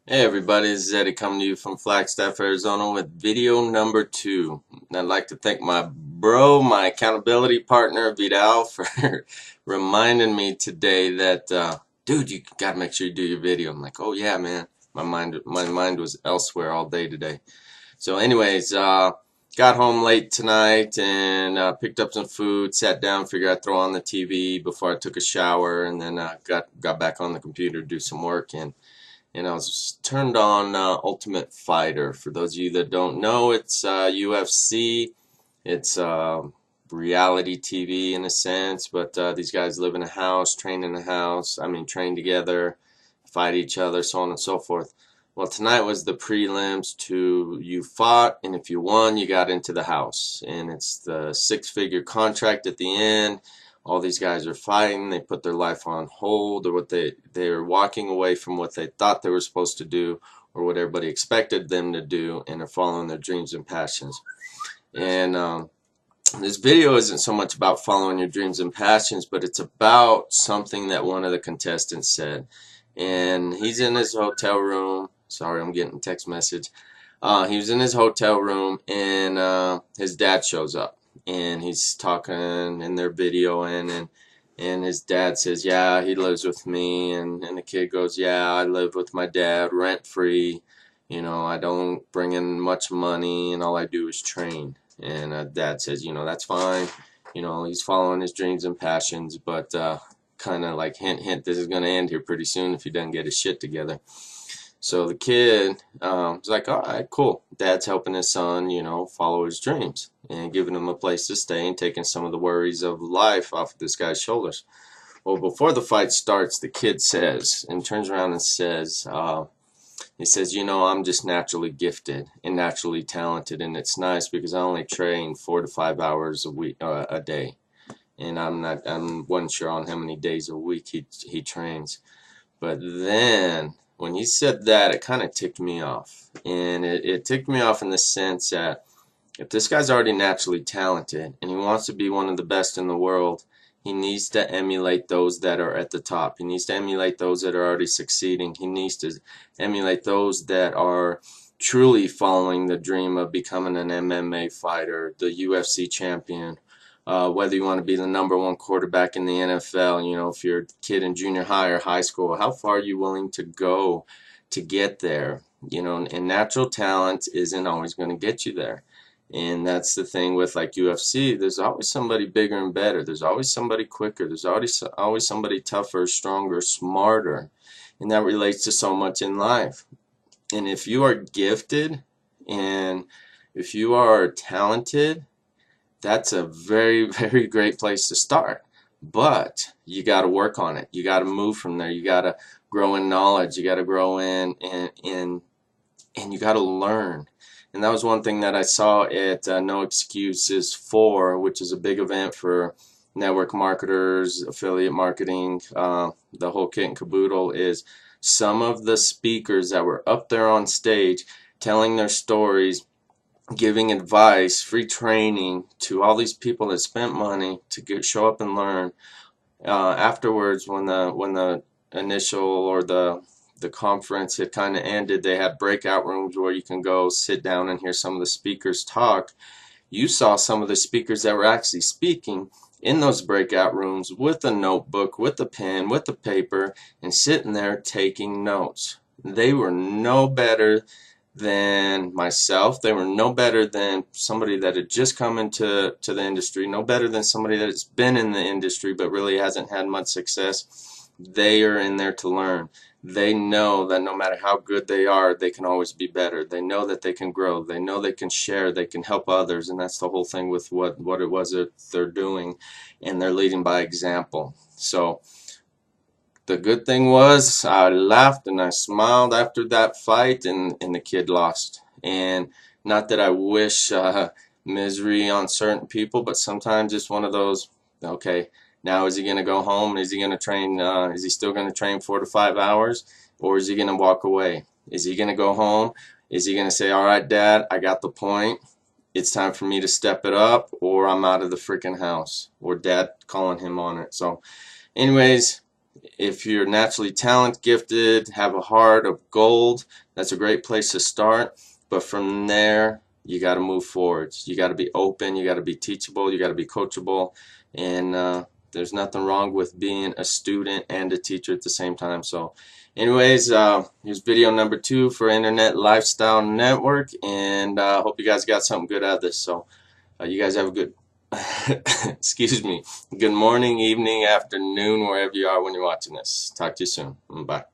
Hey everybody, this is Eddie coming to you from Flagstaff, Arizona with video number 2. And I'd like to thank my bro, my accountability partner, Vidal, for reminding me today that, dude, you gotta make sure you do your video. I'm like, oh yeah, man. My mind was elsewhere all day today. So anyways, got home late tonight and picked up some food, sat down, figured I'd throw on the TV before I took a shower, and then got back on the computer to do some work. And I was turned on Ultimate Fighter. For those of you that don't know, it's UFC. It's reality TV in a sense, but these guys live in a house, train in a house. I mean, train together, fight each other, so on and so forth. Well, tonight was the prelims to you fought, and if you won, you got into the house. And it's the six-figure contract at the end. All these guys are fighting. They put their life on hold, or they're walking away from what they thought they were supposed to do, or what everybody expected them to do, and are following their dreams and passions. And this video isn't so much about following your dreams and passions, but it's about something that one of the contestants said. And he's in his hotel room. Sorry, I'm getting a text message. He was in his hotel room, and his dad shows up, and he's talking, and they're videoing, and his dad says, "Yeah, he lives with me," and the kid goes, "Yeah, I live with my dad, rent free. You know, I don't bring in much money, and all I do is train." And dad says, "That's fine. He's following his dreams and passions, but kind of like hint, hint, this is going to end here pretty soon if he doesn't get his shit together." So the kid was like, all right, cool. Dad's helping his son, follow his dreams and giving him a place to stay and taking some of the worries of life off of this guy's shoulders. Well, before the fight starts, the kid says, and turns around and says, he says, I'm just naturally gifted and naturally talented, and it's nice because I only train 4 to 5 hours a day. And wasn't sure on how many days a week he trains. But then when he said that, it kind of ticked me off. And it ticked me off in the sense that if this guy's already naturally talented and he wants to be one of the best in the world, he needs to emulate those that are at the top. He needs to emulate those that are already succeeding. He needs to emulate those that are truly following the dream of becoming an MMA fighter, the UFC champion, whether you want to be the #1 quarterback in the NFL, if you're a kid in junior high or high school, how far are you willing to go to get there? And natural talent isn't always going to get you there. And that's the thing with like UFC, there's always somebody bigger and better. There's always somebody quicker. There's always somebody tougher, stronger, smarter. And that relates to so much in life. And if you are gifted and if you are talented, that's a very, very great place to start. But you got to work on it. You got to move from there. You got to grow in knowledge. You got to grow and you got to learn. And that was one thing that I saw at No Excuses 4, which is a big event for network marketers, affiliate marketing, the whole kit and caboodle, is some of the speakers that were up there on stage telling their stories, giving advice, free training to all these people that spent money to show up and learn. Afterwards, when the initial or the conference had kind of ended, they had breakout rooms where you can go sit down and hear some of the speakers talk. You saw some of the speakers that were actually speaking in those breakout rooms with a notebook, with a pen, with a paper, and sitting there taking notes. They were no better than myself. They were no better than somebody that had just come into the industry, no better than somebody that's been in the industry but really hasn't had much success. They are in there to learn. They know that no matter how good they are, they can always be better. They know that they can grow. They know they can share. They can help others, and that's the whole thing with what it was that they're doing, and they're leading by example. So the good thing was I laughed and I smiled after that fight, and the kid lost. And not that I wish misery on certain people, but sometimes it's one of those, okay, now is he going to go home? Is he going to train? Is he still going to train 4 to 5 hours? Or is he going to walk away? Is he going to go home? Is he going to say, all right, Dad, I got the point. It's time for me to step it up, or I'm out of the freaking house, or Dad calling him on it. So anyways, If you're naturally talented, gifted, have a heart of gold, that's a great place to start. But from there, you got to move forward. You got to be open. You got to be teachable. You got to be coachable. And there's nothing wrong with being a student and a teacher at the same time. So anyways, here's video number 2 for Internet Lifestyle Network. And hope you guys got something good out of this. So you guys have a good excuse me, good morning, evening, afternoon, wherever you are when you're watching this. Talk to you soon. Bye.